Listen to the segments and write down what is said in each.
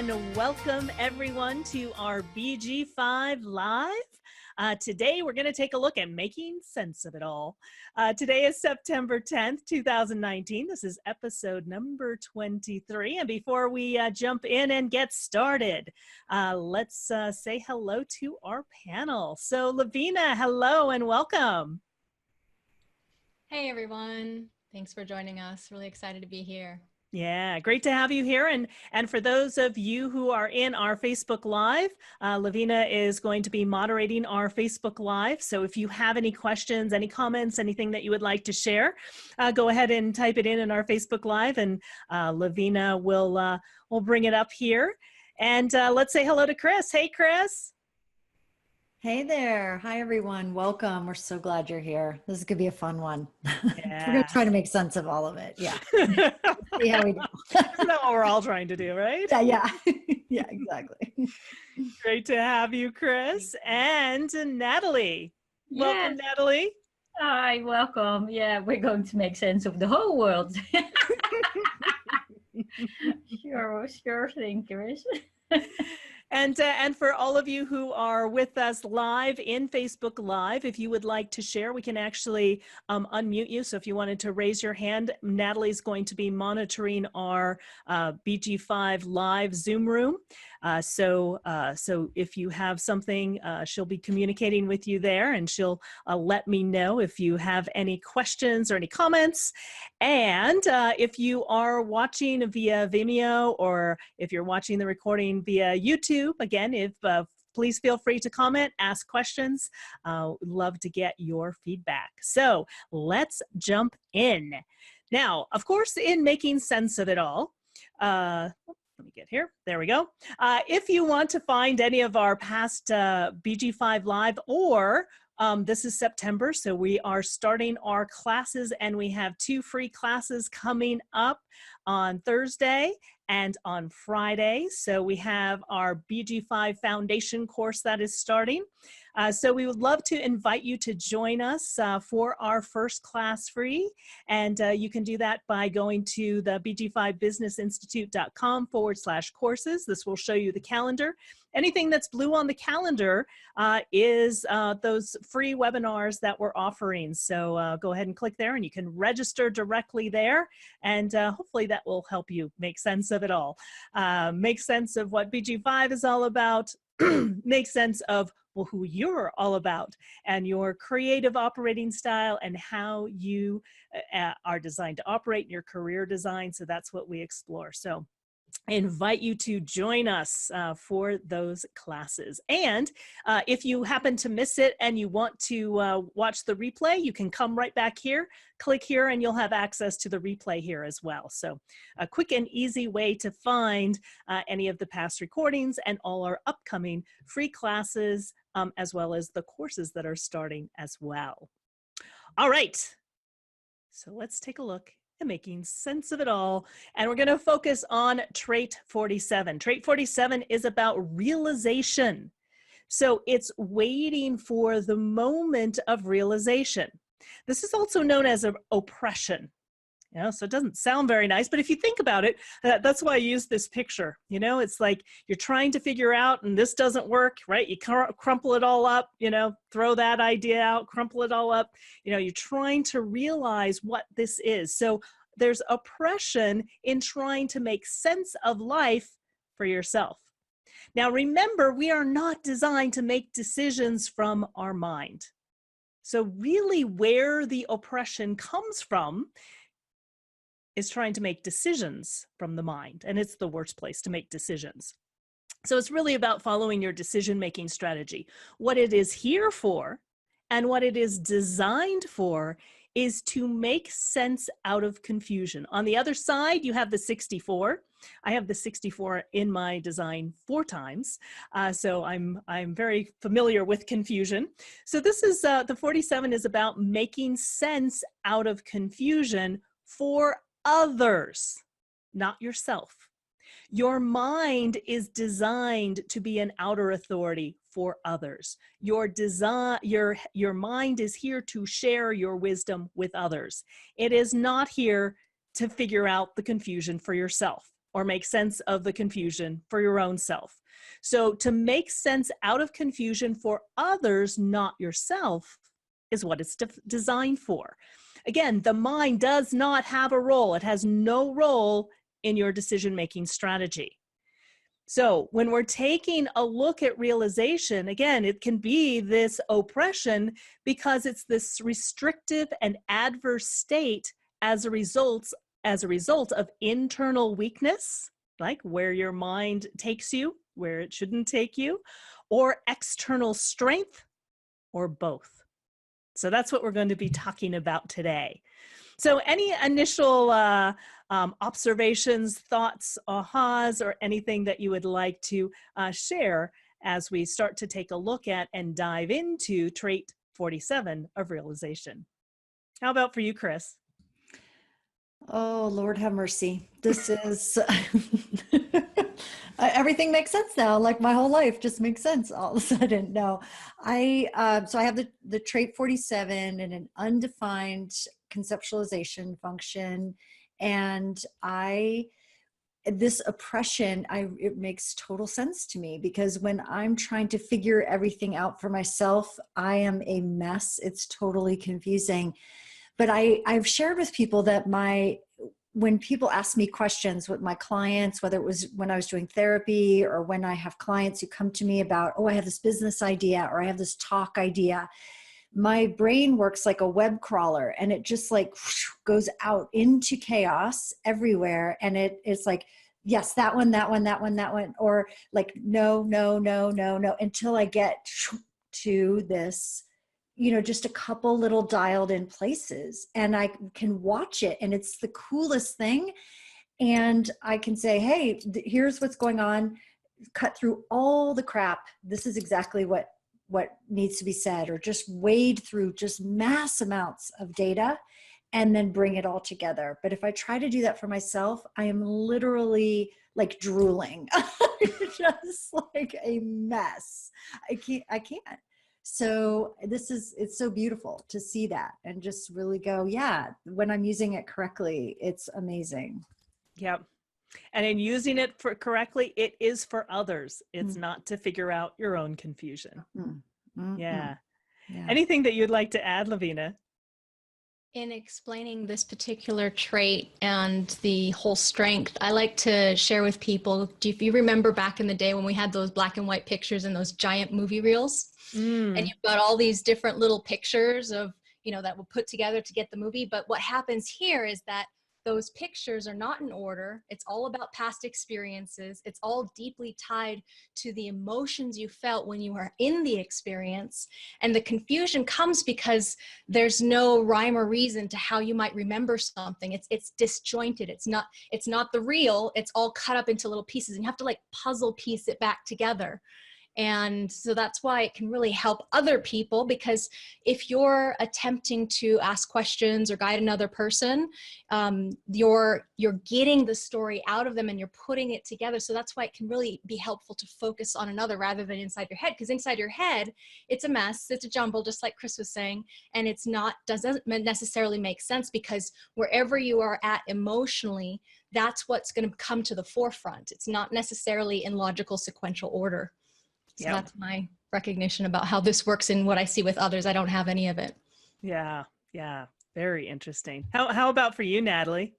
and welcome everyone to our BG5 Live. Today we're going to take a look at making sense of it all. Today is September 10th, 2019. This is episode number 23. And before we jump in and get started, let's say hello to our panel. So Lavina, hello and welcome. Hey everyone. Thanks for joining us. Really excited to be here. Yeah, great to have you here. And for those of you who are in our Facebook Live, Lavina is going to be moderating our Facebook Live. So if you have any questions, any comments, anything that you would like to share, go ahead and type it in our Facebook Live, and Lavina will bring it up here. And let's say hello to Chris. Hey, Chris. Hey there. Hi, everyone. Welcome. We're so glad you're here. This is going to be a fun one. Yeah. We're going to try to make sense of all of it. Yeah. See how we do. Isn't that what we're all trying to do, right? Yeah. Yeah, exactly. Great to have you, Chris. And Natalie. Yes. Welcome, Natalie. Hi, welcome. Yeah, we're going to make sense of the whole world. Sure thing, Chris. And for all of you who are with us live in Facebook Live, if you would like to share, we can actually unmute you. So if you wanted to raise your hand, Natalie's going to be monitoring our BG5 live Zoom room. So if you have something, she'll be communicating with you there, and she'll let me know if you have any questions or any comments. And if you are watching via Vimeo, or if you're watching the recording via YouTube, again, please feel free to comment, ask questions. Love to get your feedback. So let's jump in. Now, of course, in making sense of it all, let me get here. There we go. If you want to find any of our past BG5 Live, or this is September, so we are starting our classes, and we have 2 free classes coming up on Thursday and on Friday. So we have our BG5 Foundation course that is starting. So we would love to invite you to join us for our first class free. And you can do that by going to the bg5businessinstitute.com/courses. This will show you the calendar. Anything that's blue on the calendar is those free webinars that we're offering. So go ahead and click there, and you can register directly there. And hopefully that will help you make sense of it all. Make sense of what BG5 is all about. Make sense of who you're all about, and your creative operating style, and how you are designed to operate, in your career design. So that's what we explore. So I invite you to join us for those classes. And if you happen to miss it and you want to watch the replay, you can come right back here, click here, and you'll have access to the replay here as well. So a quick and easy way to find any of the past recordings and all our upcoming free classes, as well as the courses that are starting as well. All right, so let's take a look and making sense of it all. And we're going to focus on trait 47. Trait 47 is about realization. So it's waiting for the moment of realization. This is also known as oppression. You know, so it doesn't sound very nice, but if you think about it, that's why I use this picture. You know, it's like you're trying to figure out, and this doesn't work, right? You crumple it all up, you know, throw that idea out, crumple it all up. You know, you're trying to realize what this is. So there's oppression in trying to make sense of life for yourself. Now, remember, we are not designed to make decisions from our mind. So really where the oppression comes from is trying to make decisions from the mind, and it's the worst place to make decisions. So it's really about following your decision-making strategy. What it is here for and what it is designed for is to make sense out of confusion. On the other side, you have the 64. I have the 64 in my design 4 times, so I'm very familiar with confusion. So this is, the 47 is about making sense out of confusion for others, not yourself. Your mind is designed to be an outer authority for others. Your mind is here to share your wisdom with others. It is not here to figure out the confusion for yourself. or make sense of the confusion for your own self. So to make sense out of confusion for others, not yourself, is what it's designed for. Again, the mind does not have a role. It has no role in your decision-making strategy. So when we're taking a look at realization, again, it can be this oppression because it's this restrictive and adverse state as a result of internal weakness, like where your mind takes you, where it shouldn't take you, or external strength, or both. So that's what we're going to be talking about today. So any initial observations, thoughts, ahas, or anything that you would like to share as we start to take a look at and dive into trait 47 of realization? How about for you, Chris? Oh, Lord have mercy. This is, everything makes sense now. Like my whole life just makes sense all of a sudden. No, so I have the trait 47 and an undefined conceptualization function. And this oppression, it makes total sense to me, because when I'm trying to figure everything out for myself, I am a mess. It's totally confusing. But I've shared with people that when people ask me questions with my clients, whether it was when I was doing therapy or when I have clients who come to me about, oh, I have this business idea or I have this talk idea, my brain works like a web crawler, and it just like goes out into chaos everywhere. And it's like, yes, that one, or like, no, until I get to this, just a couple little dialed in places, and I can watch it, and it's the coolest thing. And I can say, hey, here's what's going on, cut through all the crap. This is exactly what needs to be said, or just wade through just mass amounts of data and then bring it all together. But if I try to do that for myself, I am literally like drooling, just like a mess. I can't. So it's so beautiful to see that and just really go, yeah, when I'm using it correctly, it's amazing. Yep. And in using it correctly, it is for others. It's not to figure out your own confusion. Yeah. Anything that you'd like to add, Lavina? In explaining this particular trait and the whole strength, I like to share with people, if you remember back in the day when we had those black and white pictures and those giant movie reels, and you've got all these different little pictures of, that were put together to get the movie. But what happens here is that those pictures are not in order. It's all about past experiences. It's all deeply tied to the emotions you felt when you were in the experience. And the confusion comes because there's no rhyme or reason to how you might remember something. It's disjointed. It's not the real. It's all cut up into little pieces, and you have to like puzzle piece it back together. And so that's why it can really help other people, because if you're attempting to ask questions or guide another person, you're getting the story out of them and you're putting it together. So that's why it can really be helpful to focus on another rather than inside your head, because inside your head, it's a mess, it's a jumble, just like Chris was saying, and doesn't necessarily make sense, because wherever you are at emotionally, that's what's going to come to the forefront. It's not necessarily in logical sequential order. So that's my recognition about how this works in what I see with others. I don't have any of it. Yeah. Very interesting. How about for you, Natalie?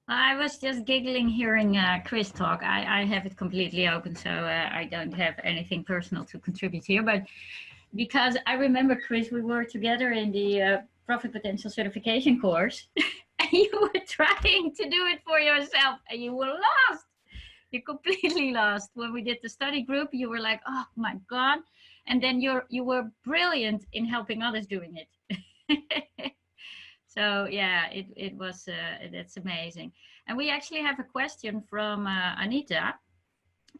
I was just giggling hearing Chris talk. I have it completely open, so I don't have anything personal to contribute here. But because I remember, Chris, we were together in the Profit Potential Certification course, and you were trying to do it for yourself, and you were lost. You're completely lost. When we did the study group, you were like, oh my God. And then you were brilliant in helping others doing it. So yeah, it was, that's amazing. And we actually have a question from Anita.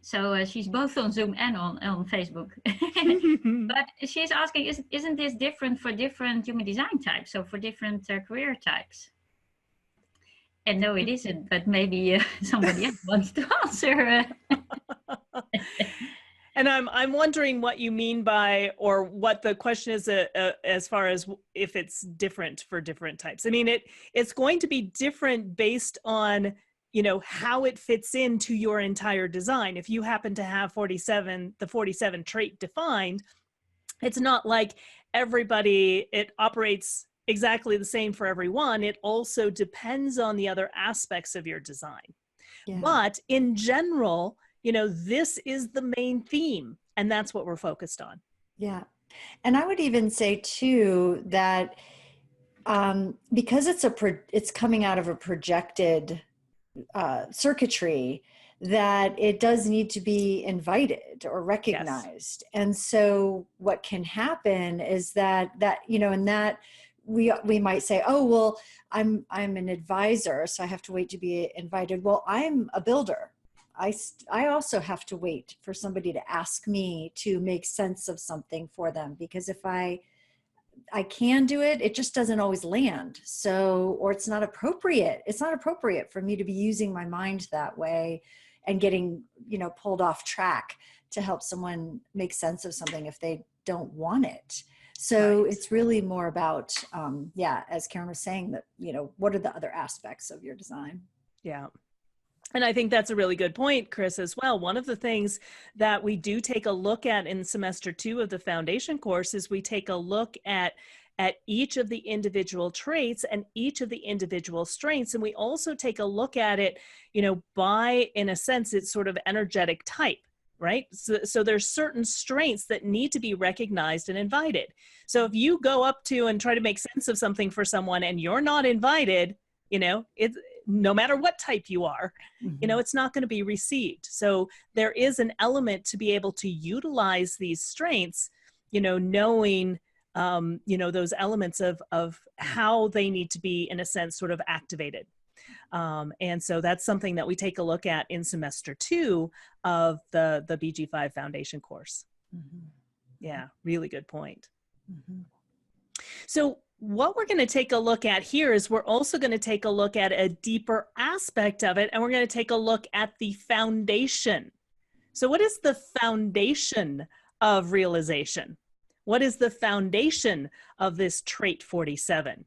So she's both on Zoom and on Facebook. But she's asking, isn't this different for different human design types? So for different career types? And no, it isn't, but maybe somebody else wants to answer. And I'm wondering what you mean by, or what the question is as far as if it's different for different types. I mean, it's going to be different based on, you know, how it fits into your entire design. If you happen to have the 47 trait defined, it's not like it operates exactly the same for everyone. It also depends on the other aspects of your design. Yeah. But in general, you know, this is the main theme, and that's what we're focused on. Yeah. And I would even say too that because it's coming out of a projected circuitry, that it does need to be invited or recognized. Yes. And so what can happen is that you know, and that we might say, oh, well, I'm an advisor, so I have to wait to be invited. Well, I'm a builder. I also have to wait for somebody to ask me to make sense of something for them, because if I can do it, it just doesn't always land. So, or it's not appropriate. It's not appropriate for me to be using my mind that way and getting, you know, pulled off track to help someone make sense of something if they don't want it. So right. It's really more about, yeah, as Karen was saying, that, you know, what are the other aspects of your design? Yeah. And I think that's a really good point, Chris, as well. One of the things that we do take a look at in semester 2 of the foundation course is we take a look at each of the individual traits and each of the individual strengths. And we also take a look at it, you know, by, in a sense, it's sort of energetic type, right? So there's certain strengths that need to be recognized and invited. So if you go up to and try to make sense of something for someone and you're not invited, you know, no matter what type you are, you know, it's not going to be received. So there is an element to be able to utilize these strengths, you know, knowing, you know, those elements of how they need to be, in a sense, sort of activated. And so that's something that we take a look at in semester 2 of the BG5 foundation course. Yeah, really good point. So what we're going to take a look at here is we're also going to take a look at a deeper aspect of it, and we're going to take a look at the foundation. So what is the foundation of realization? What is the foundation of this trait 47?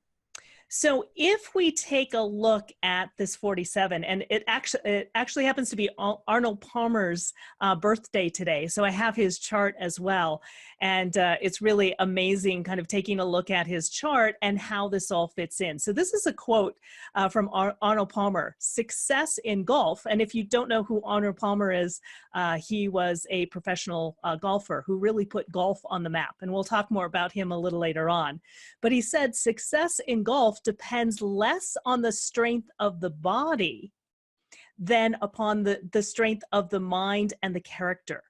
So if we take a look at this 47, and it actually happens to be Arnold Palmer's birthday today, so I have his chart as well, and it's really amazing kind of taking a look at his chart and how this all fits in. So this is a quote from Arnold Palmer: "Success in golf," and if you don't know who Arnold Palmer is, he was a professional golfer who really put golf on the map, and we'll talk more about him a little later on. But he said, "Success in golf depends less on the strength of the body than upon the strength of the mind and the character."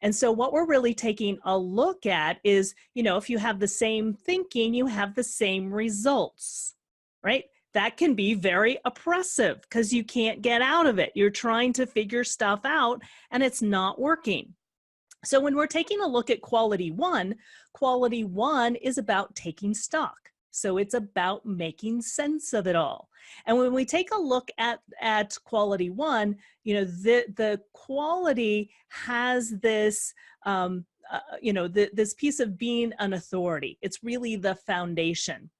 And so what we're really taking a look at is, you know, if you have the same thinking, you have the same results, right? That can be very oppressive because you can't get out of it. You're trying to figure stuff out and it's not working. So when we're taking a look at quality one is about taking stock. So it's about making sense of it all. And when we take a look at quality one, you know, the quality has this, you know, this piece of being an authority. It's really the foundation.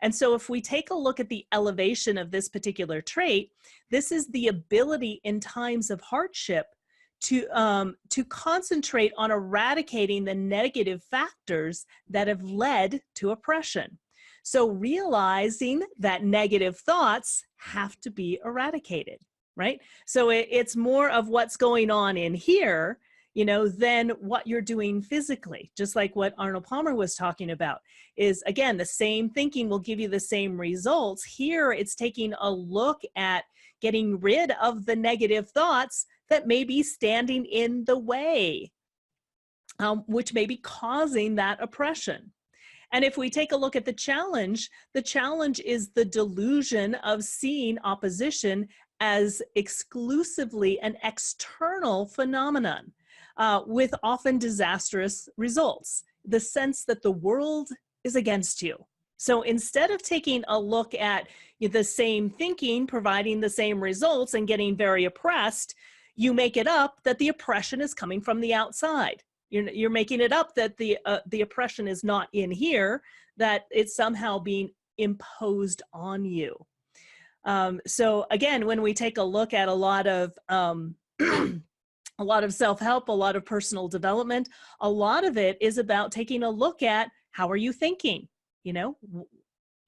And so if we take a look at the elevation of this particular trait, this is the ability in times of hardship to concentrate on eradicating the negative factors that have led to oppression. So realizing that negative thoughts have to be eradicated, right? So it's more of what's going on in here, you know, than what you're doing physically. Just like what Arnold Palmer was talking about is, again, the same thinking will give you the same results. Here, it's taking a look at getting rid of the negative thoughts that may be standing in the way, which may be causing that oppression. And if we take a look at the challenge is the delusion of seeing opposition as exclusively an external phenomenon with often disastrous results, the sense that the world is against you. So instead of taking a look at the same thinking, providing the same results and getting very oppressed, you make it up that the oppression is coming from the outside. You're making it up that the oppression is not in here, that it's somehow being imposed on you. So again, when we take a look at a lot of a lot of self-help, a lot of personal development, a lot of it is about taking a look at how are you thinking, you know,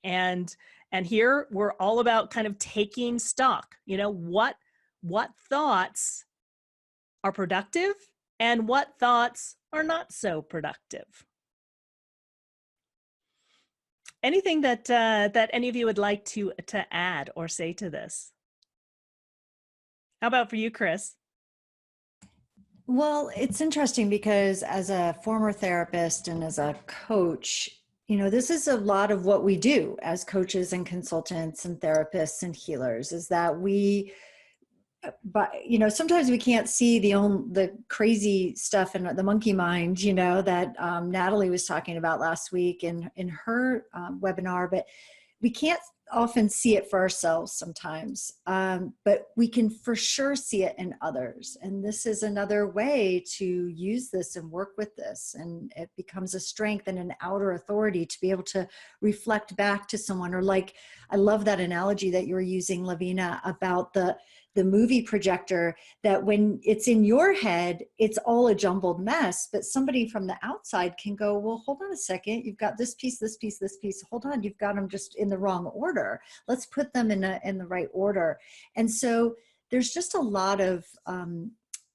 and here we're all about kind of taking stock, you know, what thoughts are productive and what thoughts are not so productive. Anything that that any of you would like to add or say to this? How about for you, Chris? Well, it's interesting because as a former therapist and as a coach, you know, this is a lot of what we do as coaches and consultants and therapists and healers, is that we, but you know, sometimes we can't see the crazy stuff in the monkey mind, you know, that Natalie was talking about last week in her webinar, but we can't often see it for ourselves sometimes, but we can for sure see it in others. And this is another way to use this and work with this. And it becomes a strength and an outer authority to be able to reflect back to someone. Or like, I love that analogy that you were using, Lavina, about the movie projector, that when it's in your head, it's all a jumbled mess, but somebody from the outside can go, well, hold on a second. You've got this piece, this piece, this piece. Hold on. You've got them just in the wrong order. Let's put them in the right order. And so there's just a lot of,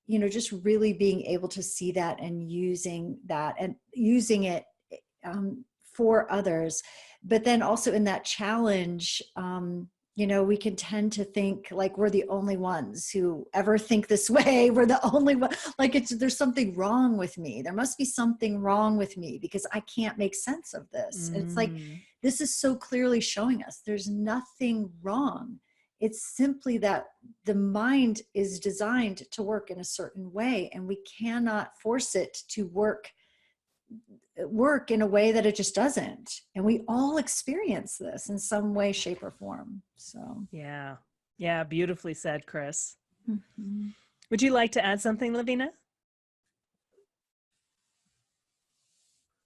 you know, just really being able to see that and using that and using it for others. But then also in that challenge, you know, we can tend to think like we're the only ones who ever think this way. We're the only one, like there's something wrong with me. There must be something wrong with me because I can't make sense of this. And it's like, this is so clearly showing us there's nothing wrong. It's simply that the mind is designed to work in a certain way, and we cannot force it to work in a way that it just doesn't. And we all experience this in some way, shape, or form. So yeah, beautifully said, Chris. Mm-hmm. Would you like to add something, Lavina?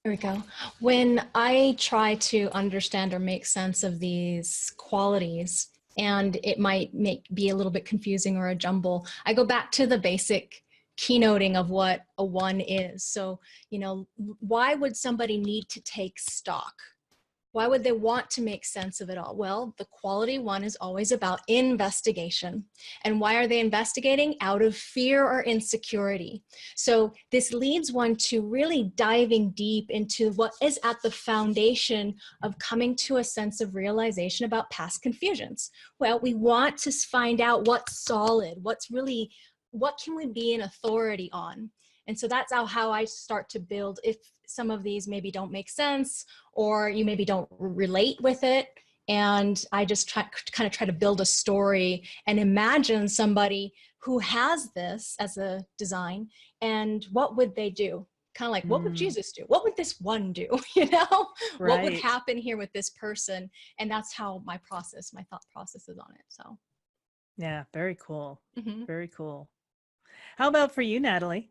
There we go. When I try to understand or make sense of these qualities, and it might be a little bit confusing or a jumble, I go back to the basic keynoting of what a one is. So, you know, why would somebody need to take stock? Why would they want to make sense of it all? Well, the quality one is always about investigation. And why are they investigating? Out of fear or insecurity. So this leads one to really diving deep into what is at the foundation of coming to a sense of realization about past confusions. Well, we want to find out what's solid, what can we be an authority on? And so that's how I start to build. If some of these maybe don't make sense, or you maybe don't relate with it, and I just kind of try to build a story and imagine somebody who has this as a design, and what would they do? Kind of like, what would Jesus do? What would this one do? You know, right. What would happen here with this person? And that's how my thought process is on it. So yeah, very cool. Mm-hmm. Very cool. How about for you, Natalie?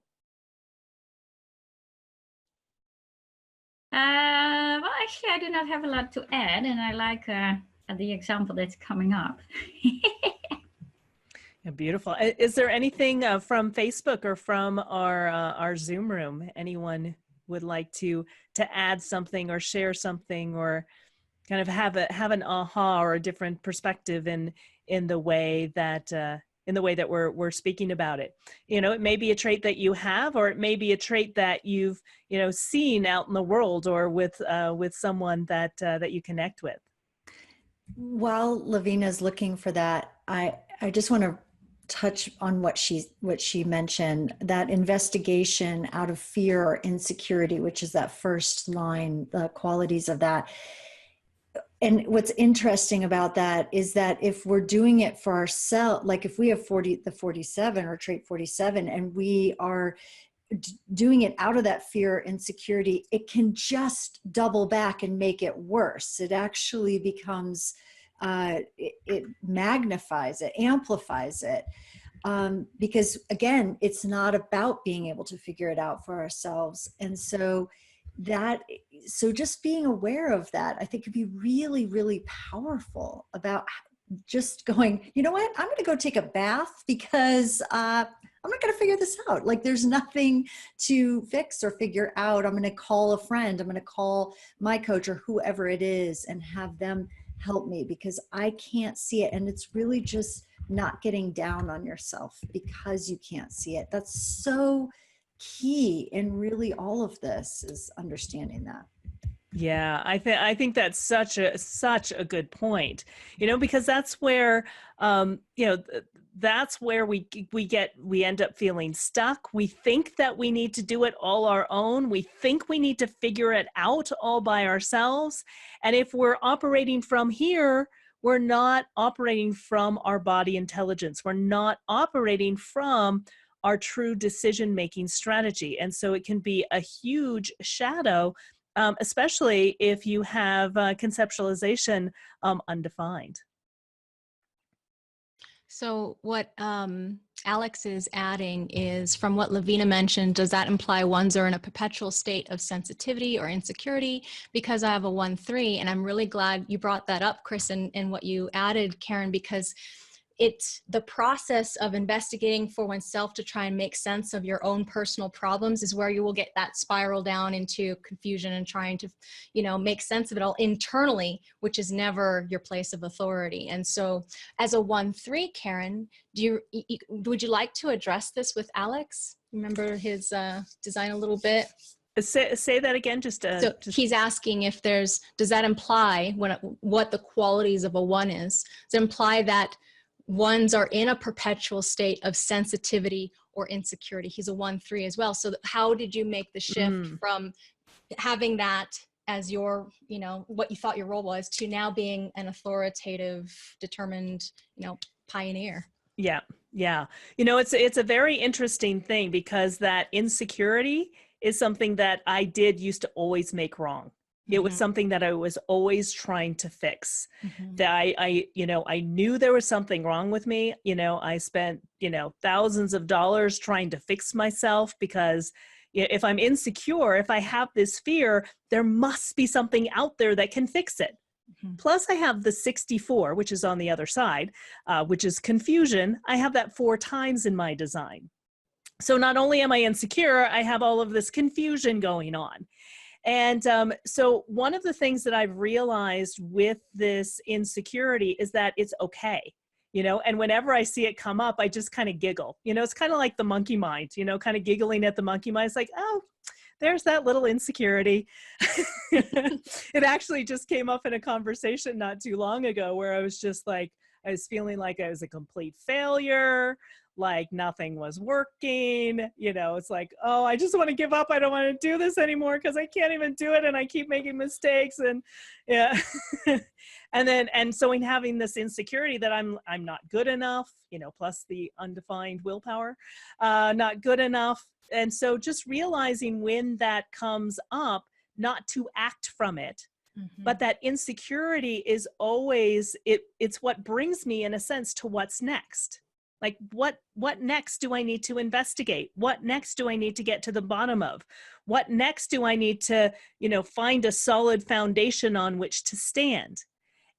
Well, actually, I do not have a lot to add, and I like the example that's coming up. Yeah, beautiful. Is there anything from Facebook or from our Zoom room? Anyone would like to add something or share something, or kind of have an aha or a different perspective in the way that we're speaking about it? You know, it may be a trait that you have, or it may be a trait that you've, you know, seen out in the world, or with someone that you connect with. While Lavina's looking for that, I just want to touch on what she mentioned, that investigation out of fear or insecurity, which is that first line, the qualities of that. And what's interesting about that is that if we're doing it for ourselves, like if we have the 47 or trait 47, and we are doing it out of that fear, insecurity, it can just double back and make it worse. It actually becomes, it magnifies it, amplifies it. Because again, it's not about being able to figure it out for ourselves. And so just being aware of that, I think, could be really, really powerful about just going, you know what, I'm going to go take a bath because I'm not going to figure this out. Like there's nothing to fix or figure out. I'm going to call a friend. I'm going to call my coach or whoever it is and have them help me because I can't see it. And it's really just not getting down on yourself because you can't see it. That's so key in really all of this, is understanding that. Yeah, I think that's such a good point, you know, because that's where, you know, that's where we end up feeling stuck. We think that we need to do it all our own. We think we need to figure it out all by ourselves. And if we're operating from here, we're not operating from our body intelligence. We're not operating from our true decision-making strategy. And so it can be a huge shadow, especially if you have conceptualization undefined. So what Alex is adding is, from what Lavina mentioned, does that imply ones are in a perpetual state of sensitivity or insecurity? Because I have a 1-3, and I'm really glad you brought that up, Chris, and what you added, Karen, because it's the process of investigating for oneself to try and make sense of your own personal problems is where you will get that spiral down into confusion and trying to, you know, make sense of it all internally, which is never your place of authority. And so as a 1-3, Karen, would you like to address this with Alex? Remember his design a little bit? Say that again, so he's asking if does that imply what the qualities of a 1 is? Does it imply that ones are in a perpetual state of sensitivity or insecurity? He's a 1-3 as well. So how did you make the shift from having that as your, you know, what you thought your role was, to now being an authoritative, determined, you know, pioneer? Yeah. Yeah. You know, it's a very interesting thing, because that insecurity is something that I used to always make wrong. It was something that I was always trying to fix. That I knew there was something wrong with me. You know, I spent, you know, thousands of dollars trying to fix myself, because if I'm insecure, if I have this fear, there must be something out there that can fix it. Plus I have the 64, which is on the other side, which is confusion. I have that 4 times in my design. So not only am I insecure, I have all of this confusion going on. And so one of the things that I've realized with this insecurity is that it's okay, you know, and whenever I see it come up, I just kind of giggle. You know, it's kind of like the monkey mind, you know, kind of giggling at the monkey mind. It's like, oh, there's that little insecurity. It actually just came up in a conversation not too long ago, where I was just like, I was feeling like I was a complete failure, like nothing was working. You know, it's like, oh, I just want to give up. I don't want to do this anymore because I can't even do it, and I keep making mistakes. And yeah. and so in having this insecurity that I'm not good enough, you know, plus the undefined willpower, not good enough. And so just realizing when that comes up, not to act from it, but that insecurity is always, it's what brings me, in a sense, to what's next. Like, what next do I need to investigate? What next do I need to get to the bottom of? What next do I need to, you know, find a solid foundation on which to stand?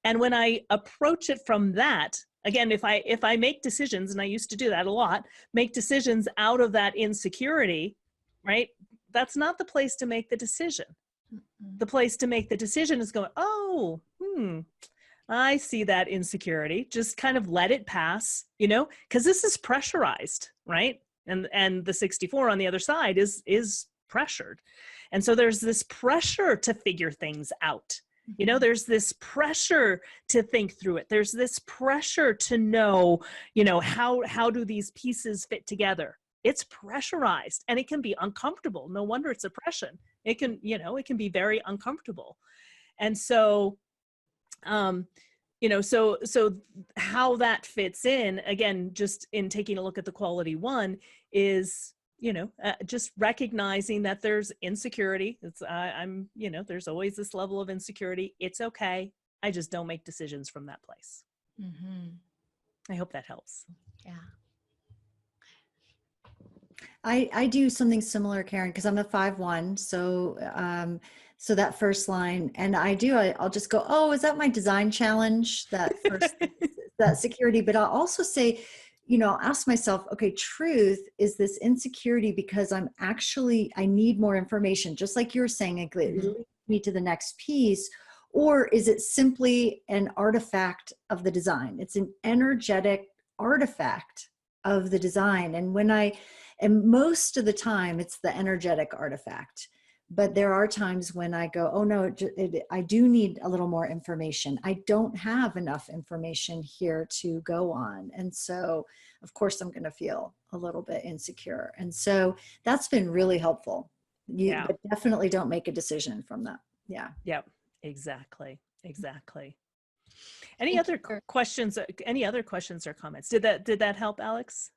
And when I approach it from that, again, if I make decisions, and I used to do that a lot, make decisions out of that insecurity, right? That's not the place to make the decision. The place to make the decision is going, oh, I see that insecurity. Just kind of let it pass, you know, because this is pressurized, right? And the 64 on the other side is pressured. And so there's this pressure to figure things out. You know, there's this pressure to think through it. There's this pressure to know, you know, how do these pieces fit together? It's pressurized, and it can be uncomfortable. No wonder it's oppression. It can, you know, it can be very uncomfortable. And so, you know, so how that fits in, again, just in taking a look at the quality 1, is, you know, just recognizing that there's insecurity. It's, you know, there's always this level of insecurity. It's okay. I just don't make decisions from that place. I hope that helps. Yeah. I do something similar, Karen, because I'm a 5-1. So, so that first line, and I'll just go, oh, is that my design challenge? That first that security, but I'll also say, you know, I'll ask myself, okay, truth, is this insecurity because I need more information, just like you were saying, it leads me to the next piece, or is it simply an artifact of the design? It's an energetic artifact of the design. And most of the time it's the energetic artifact. But there are times when I go, oh no, I do need a little more information. I don't have enough information here to go on. And so, of course, I'm going to feel a little bit insecure. And so that's been really helpful. But definitely don't make a decision from that. Yeah. Yep. Exactly. Exactly. Any other questions? Any other questions or comments? Did that help, Alex?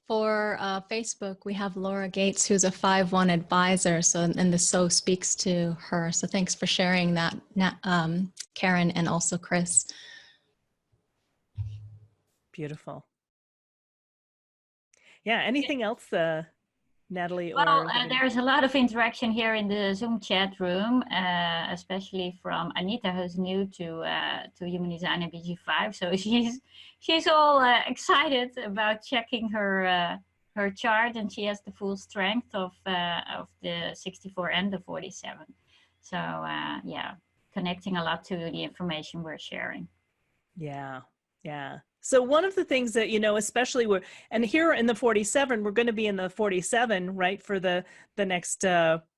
For Facebook, we have Laura Gates, who's a 5-1 advisor. And the so speaks to her. So thanks for sharing that, Karen, and also Chris. Beautiful. Yeah. Anything else, Natalie? Well, there's a lot of interaction here in the Zoom chat room, especially from Anita, who's new to Human Design and BG5. So she's all excited about checking her chart, and she has the full strength of the 64 and the 47. So yeah, connecting a lot to the information we're sharing. Yeah, yeah. So one of the things that, you know, especially and here in the 47, we're going to be in the 47, right, for the next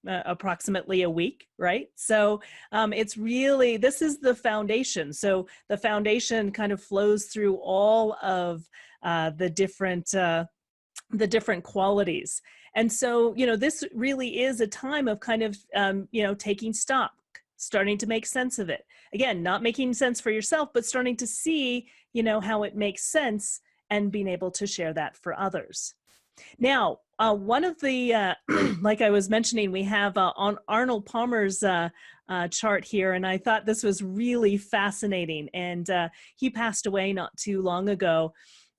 approximately a week, right? So it's really, this is the foundation. So the foundation kind of flows through all of the different qualities. And so, you know, this really is a time of kind of, you know, taking stock, starting to make sense of it. Again, not making sense for yourself, but starting to see, you know, how it makes sense and being able to share that for others. Now, one of the, like I was mentioning, we have on Arnold Palmer's chart here, and I thought this was really fascinating. And he passed away not too long ago,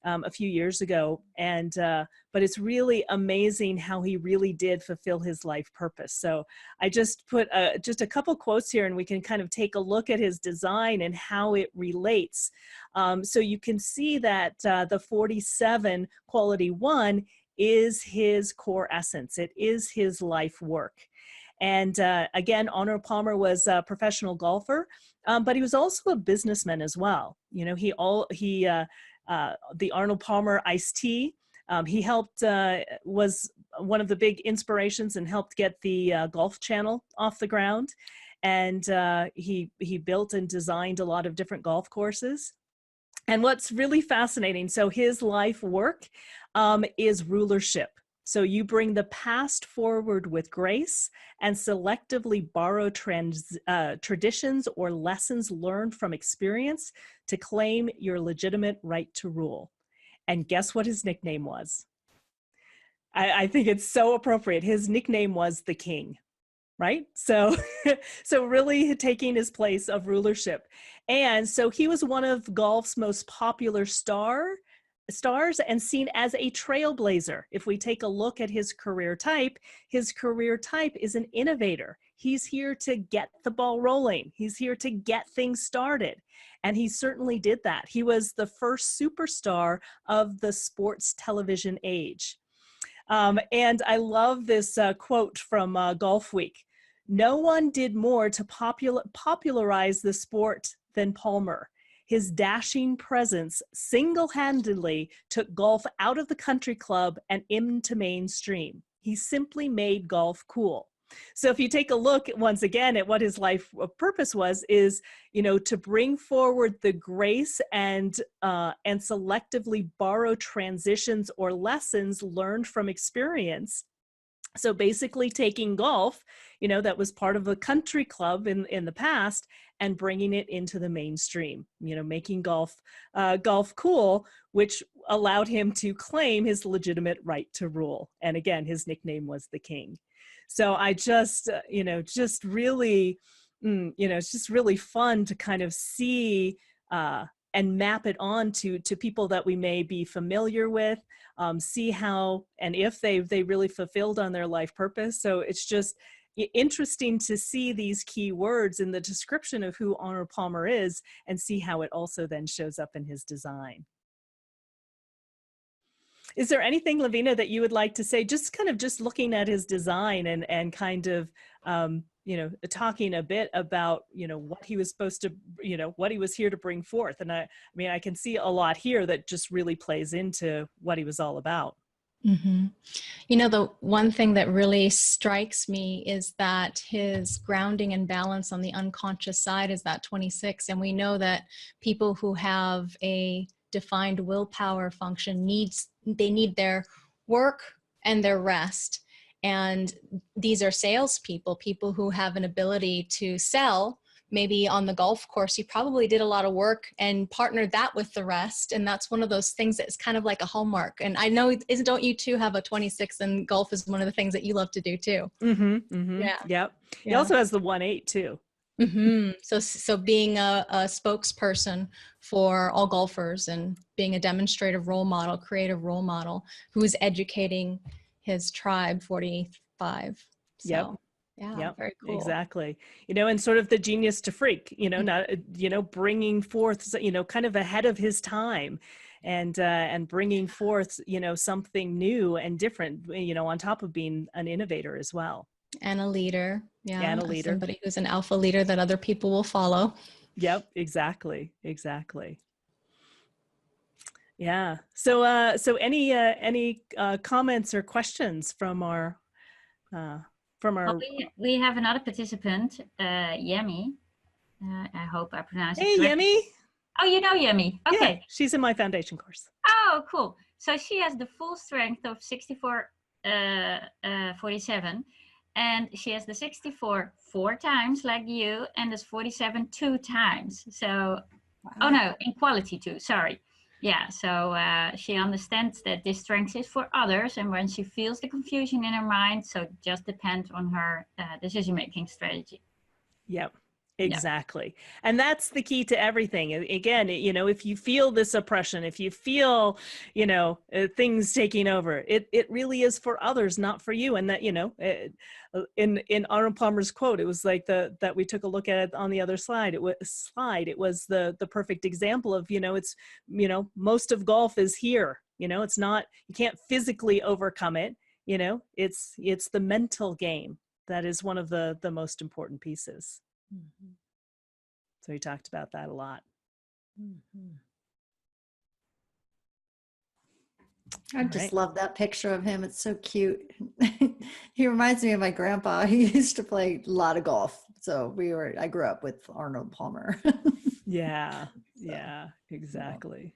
a few years ago, and but it's really amazing how he really did fulfill his life purpose. So I just put just a couple quotes here, and we can kind of take a look at his design and how it relates. So you can see that the 47 quality 1 is his core essence. It is his life work. And again, Arnold Palmer was a professional golfer, but he was also a businessman as well. You know, the Arnold Palmer iced tea. He helped, was one of the big inspirations and helped get the Golf Channel off the ground. And he built and designed a lot of different golf courses. And what's really fascinating, so his life work is rulership. So you bring the past forward with grace and selectively borrow traditions or lessons learned from experience to claim your legitimate right to rule. And guess what his nickname was? I think it's so appropriate. His nickname was the King, right? So, so really taking his place of rulership. And so he was one of golf's most popular stars and seen as a trailblazer. If we take a look at his career type is an innovator. He's here to get the ball rolling. He's here to get things started. And he certainly did that. He was the first superstar of the sports television age. And I love this quote from Golf Week. No one did more to popularize the sport than Palmer. His dashing presence single-handedly took golf out of the country club and into mainstream. He simply made golf cool. So if you take a look once again at what his life purpose was, is, you know, to bring forward the grace and selectively borrow transitions or lessons learned from experience. So basically taking golf, you know, that was part of a country club in the past, and bringing it into the mainstream, you know, making golf cool, which allowed him to claim his legitimate right to rule. And again, his nickname was the King. So I just, you know, just really, you know, it's just really fun to kind of see and map it on to people that we may be familiar with, see how and if they really fulfilled on their life purpose. So it's just, interesting to see these key words in the description of who Arnold Palmer is and see how it also then shows up in his design. Is there anything, Lavina, that you would like to say, just kind of just looking at his design and kind of, you know, talking a bit about, you know, what he was supposed to, you know, what he was here to bring forth? And I mean, I can see a lot here that just really plays into what he was all about. Mm-hmm. You know, the one thing that really strikes me is that his grounding and balance on the unconscious side is that 26. And we know that people who have a defined willpower function they need their work and their rest. And these are salespeople, people who have an ability to sell. Maybe on the golf course, you probably did a lot of work and partnered that with the rest. And that's one of those things that's kind of like a hallmark. And I know, don't you two have a 26, and golf is one of the things that you love to do too? Mm-hmm, mm-hmm. Yeah. Yep. He Yeah. also has the 1-8 too. Mm-hmm. So being a spokesperson for all golfers and being a demonstrative role model, creative role model, who is educating his tribe, 45. So. Yep. Yeah, yep, very cool. Exactly. You know, and sort of the genius to freak, you know, not, you know, bringing forth, you know, kind of ahead of his time and bringing forth, you know, something new and different, you know, on top of being an innovator as well. And a leader. Yeah. And a leader. Somebody who's an alpha leader that other people will follow. Yep, exactly. Exactly. Yeah. So, so any comments or questions from our, Well, we have another participant, Yemi. I hope I pronounced it Hey, correctly. Yemi. Oh, you know Yemi. Okay. Yeah, she's in my foundation course. Oh, cool. So she has the full strength of 64, 47, and she has the 64 4 times like you, and this 47 2 times. So, wow. Oh no, in quality too. Sorry. Yeah. So she understands that this strength is for others, and when she feels the confusion in her mind, so it just depends on her decision-making strategy. Yep. Exactly. Yeah. And that's the key to everything. Again, you know, if you feel this oppression, if you feel, you know, things taking over, it really is for others, not for you. And that, you know, in Arnold Palmer's quote, it was like that we took a look at it on the other slide. It was the perfect example of, you know, it's, you know, most of golf is here, you know, it's not, you can't physically overcome it. You know, it's the mental game that is one of the most important pieces. Mm-hmm. So he talked about that a lot. Mm-hmm. I just love that picture of him. It's so cute. He reminds me of my grandpa. He used to play a lot of golf. So I grew up with Arnold Palmer. Yeah. So, yeah, exactly.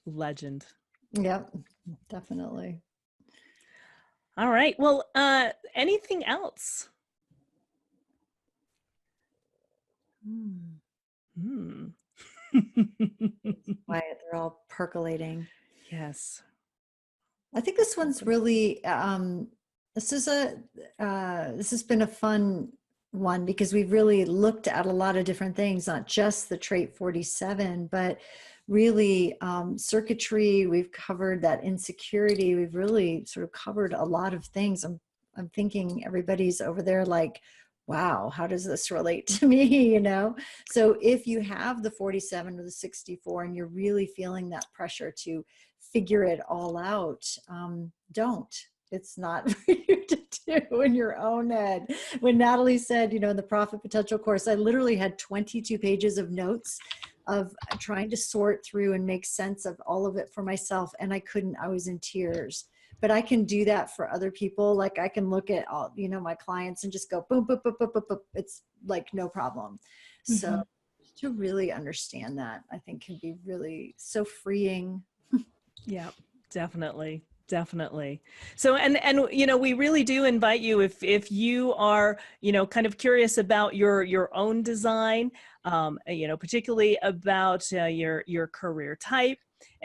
Yeah. Legend. Yep, definitely. All right. Well, anything else? Quiet, they're all percolating. Yes. I think this one's really, this has been a fun one because we've really looked at a lot of different things, not just the trait 47, but really circuitry. We've covered that insecurity. We've really sort of covered a lot of things. I'm thinking everybody's over there like, wow, how does this relate to me, you know? So if you have the 47 or the 64 and you're really feeling that pressure to figure it all out, don't. It's not for you to do in your own head. When Natalie said, you know, in the Profit Potential course, I literally had 22 pages of notes of trying to sort through and make sense of all of it for myself. And I couldn't, I was in tears. But I can do that for other people. Like I can look at all, you know, my clients and just go boom, boom, boom, boom, boom, boom. It's like no problem. Mm-hmm. So to really understand that, I think can be really so freeing. Yeah, definitely. Definitely. So, and, you know, we really do invite you if you are, you know, kind of curious about your own design, you know, particularly about your career type,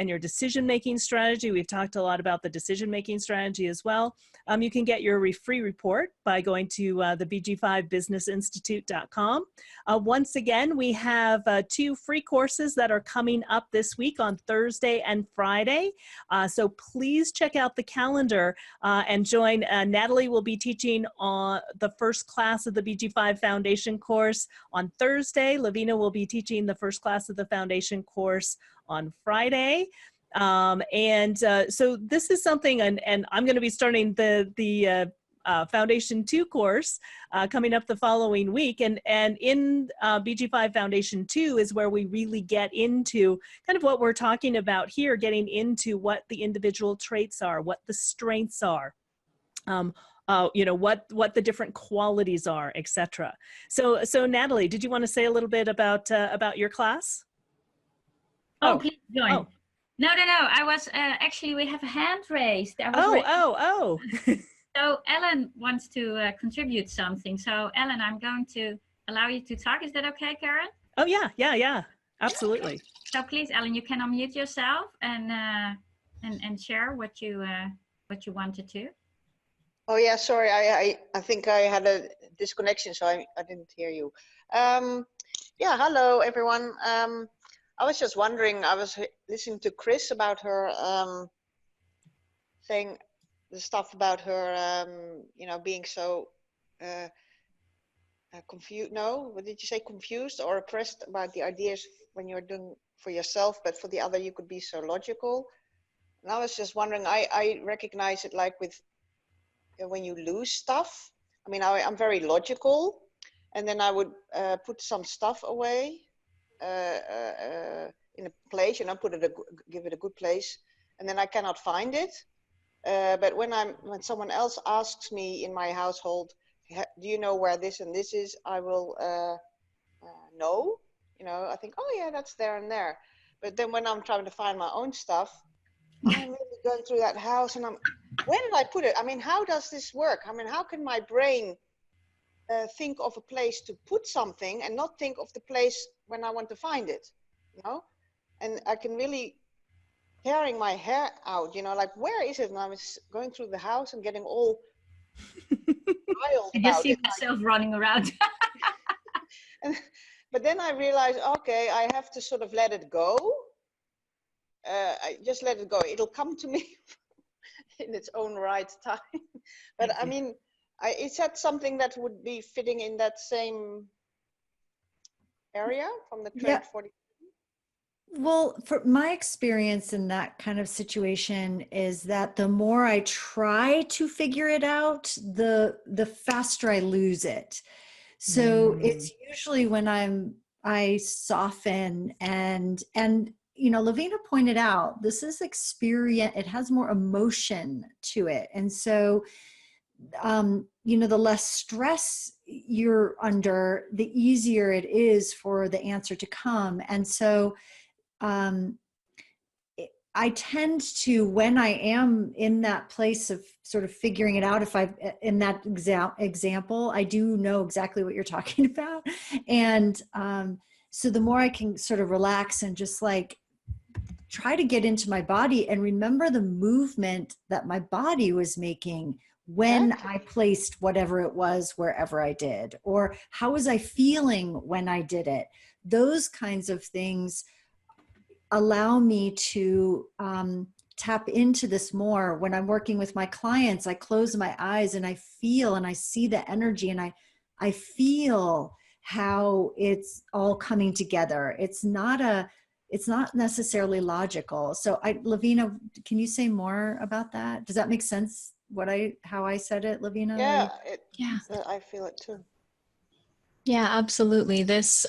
and your decision-making strategy. We've talked a lot about the decision-making strategy as well. You can get your free report by going to the BG5businessinstitute.com. Once again, we have 2 free courses that are coming up this week on Thursday and Friday. So please check out the calendar and join. Natalie will be teaching on the first class of the BG5 Foundation course on Thursday. Lavina will be teaching the first class of the Foundation course on Friday. So this is something, and I'm going to be starting the Foundation 2 course coming up the following week. And in BG5 Foundation 2 is where we really get into kind of what we're talking about here, getting into what the individual traits are, what the strengths are. You know, what the different qualities are, etc. So Natalie, did you want to say a little bit about your class? Oh, please join. Oh. No. I was actually, we have a hand raised. Oh. So Ellen wants to contribute something. So Ellen, I'm going to allow you to talk. Is that okay, Karen? Oh yeah, absolutely. So please, Ellen, you can unmute yourself and share what you wanted to. Oh yeah, sorry. I think I had a disconnection, so I didn't hear you. Yeah, hello everyone. I was just wondering. I was listening to Chris about her saying the stuff about her, you know, being so confused. No, what did you say? Confused or oppressed about the ideas when you're doing for yourself, but for the other you could be so logical. And I was just wondering. I recognize it like with when you lose stuff. I mean, I'm very logical, and then I would put some stuff away in a place, you know, give it a good place, and then I cannot find it. But when someone else asks me in my household, do you know where this and this is? I will know. You know, I think, oh yeah, that's there and there. But then when I'm trying to find my own stuff, I'm really going through that house, and where did I put it? I mean, how does this work? I mean, how can my brain think of a place to put something and not think of the place when I want to find it, you know? And I can really tearing my hair out, you know, like, where is it? And I was going through the house and getting all wild I just about see it. myself running around. But then I realized, okay, I have to sort of let it go. I just let it go. It'll come to me in its own right time. But I mean, is that something that would be fitting in that same area from the trait 40? Well, for my experience in that kind of situation is that the more I try to figure it out, the faster I lose it. So it's usually when I soften and you know, Lavina pointed out, this is experience, it has more emotion to it. And so, you know, the less stress you're under, the easier it is for the answer to come. And so I tend to, when I am in that place of sort of figuring it out, if I've in that example, I do know exactly what you're talking about. And so the more I can sort of relax and just like try to get into my body and remember the movement that my body was making when I placed whatever it was, wherever I did, or how was I feeling when I did it? Those kinds of things allow me to tap into this more. When I'm working with my clients, I close my eyes and I feel and I see the energy and I feel how it's all coming together. It's not necessarily logical. So Lavina, can you say more about that? Does that make sense? How I said it, Lavina? Yeah, I feel it too. Yeah, absolutely. This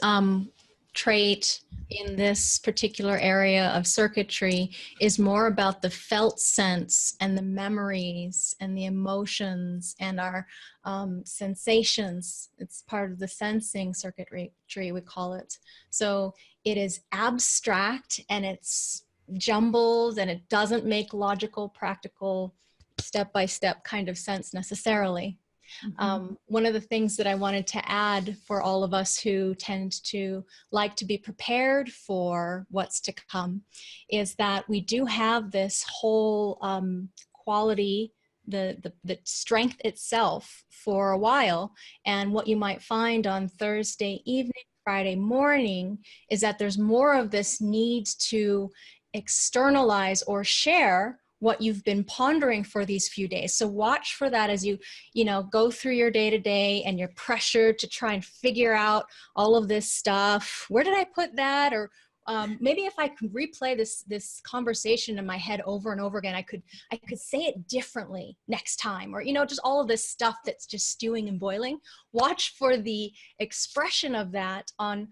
trait in this particular area of circuitry is more about the felt sense and the memories and the emotions and our sensations. It's part of the sensing circuitry, we call it. So it is abstract and it's jumbled and it doesn't make logical, practical, step-by-step kind of sense necessarily. One of the things that I wanted to add for all of us who tend to like to be prepared for what's to come is that we do have this whole quality, the strength itself for a while. And what you might find on Thursday evening, Friday morning is that there's more of this need to externalize or share what you've been pondering for these few days. So watch for that as you go through your day to day and you're pressured to try and figure out all of this stuff. Where did I put that? Or maybe if I could replay this conversation in my head over and over again, I could say it differently next time, or just all of this stuff that's just stewing and boiling. Watch for the expression of that on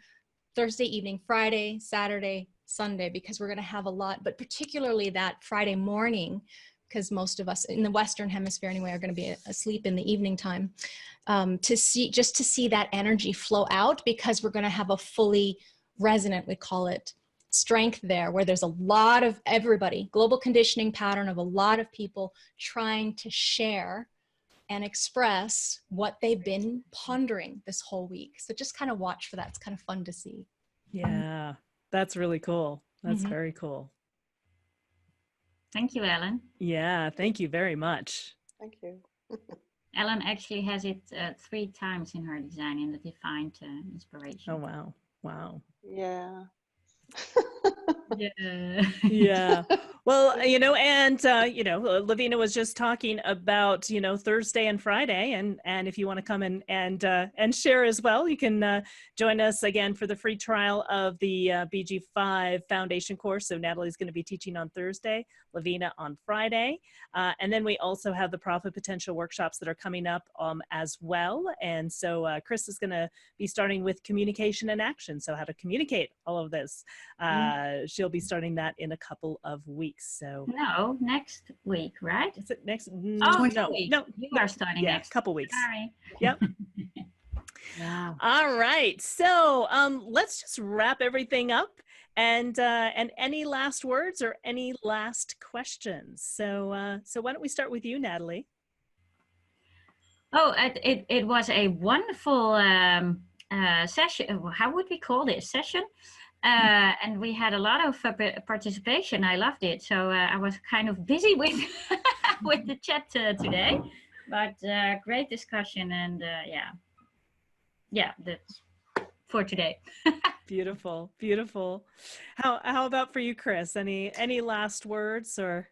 Thursday evening, Friday, Saturday, Sunday, because we're going to have a lot, but particularly that Friday morning, because most of us in the Western Hemisphere anyway are going to be asleep in the evening time, to see that energy flow out, because we're going to have a fully resonant, we call it, strength there, where there's a lot of everybody, global conditioning pattern of a lot of people trying to share and express what they've been pondering this whole week. So just kind of watch for that. It's kind of fun to see. Yeah, that's really cool. That's very cool. Thank you, Ellen. Yeah, thank you very much. Thank you. Ellen actually has it 3 times in her design in the defined inspiration. Oh, wow. Wow. Yeah. Yeah. Yeah. Well, and Lavina was just talking about, Thursday and Friday, and if you want to come and share as well, you can join us again for the free trial of the BG5 foundation course. So Natalie's going to be teaching on Thursday, Lavina on Friday. And then we also have the profit potential workshops that are coming up as well. And so Chris is going to be starting with communication and action. So how to communicate all of this. She'll be starting that in a couple of weeks. So No, next week, right? is it next? Oh, No, you are starting next. couple weeks. Sorry. Yep. Wow. All right. So let's just wrap everything up. And any last words or any last questions? So so why don't we start with you, Natalie? Oh, it was a wonderful session. How would we call it? Session? And we had a lot of participation. I loved it. So I was kind of busy with with the chat today, but great discussion, and yeah, that's for today. Beautiful, beautiful. How about for you, Chris? Any last words or?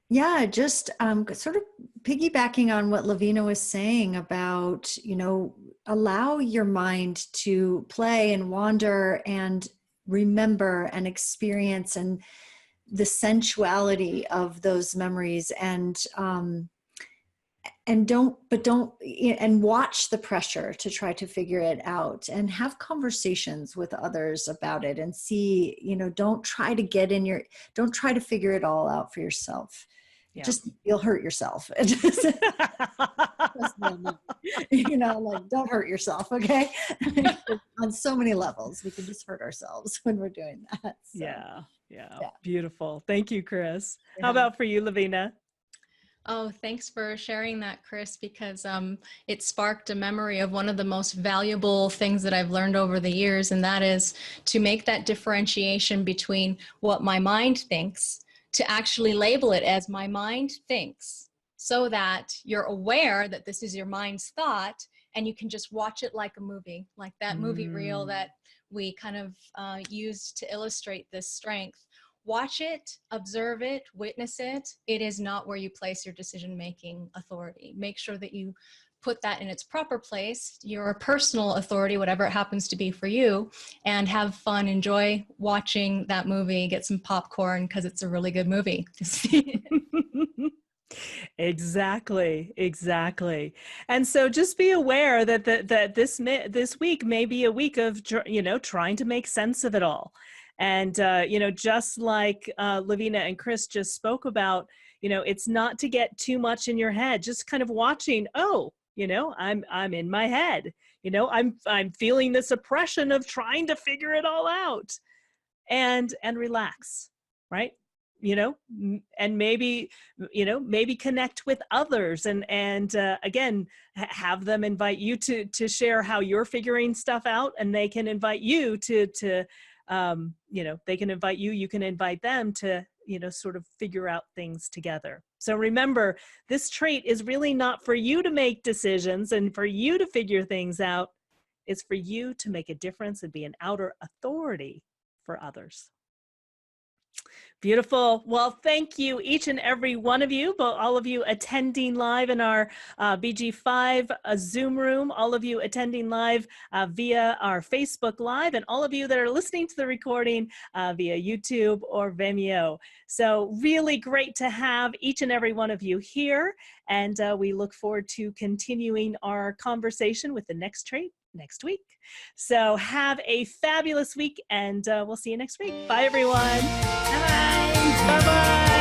Yeah, just sort of piggybacking on what Lavina was saying about, allow your mind to play and wander and remember and experience and the sensuality of those memories, and don't watch the pressure to try to figure it out, and have conversations with others about it, and see, don't try to figure it all out for yourself. Yeah. Just, you'll hurt yourself. Don't hurt yourself, okay? On so many levels, we can just hurt ourselves when we're doing that. So. Yeah. Beautiful. Thank you, Chris. Yeah. How about for you, Lavina? Oh, thanks for sharing that, Chris, because it sparked a memory of one of the most valuable things that I've learned over the years, and that is to make that differentiation between what my mind thinks, to actually label it as my mind thinks, so that you're aware that this is your mind's thought, and you can just watch it like a movie, like that movie reel that we kind of used to illustrate this strength. Watch it, observe it, witness it. It is not where you place your decision-making authority. Make sure that you put that in its proper place, your personal authority, whatever it happens to be for you, and have fun, enjoy watching that movie, get some popcorn, because it's a really good movie to see. Exactly. And so just be aware that this week may be a week of, trying to make sense of it all. And, just like Lavina and Chris just spoke about, it's not to get too much in your head, just kind of watching, I'm in my head, I'm feeling this oppression of trying to figure it all out, and relax, right? and maybe, maybe connect with others and again, have them invite you to share how you're figuring stuff out, and they can invite you to they can invite you, you can invite them to, sort of figure out things together. So remember, this trait is really not for you to make decisions and for you to figure things out. It's for you to make a difference and be an outer authority for others. Beautiful. Well, thank you, each and every one of you, but all of you attending live in our BG5 Zoom room, all of you attending live via our Facebook Live, and all of you that are listening to the recording via YouTube or Vimeo. So really great to have each and every one of you here, and we look forward to continuing our conversation with the next trait next week. So have a fabulous week, and we'll see you next week. Bye, everyone. Bye-bye. Bye-bye.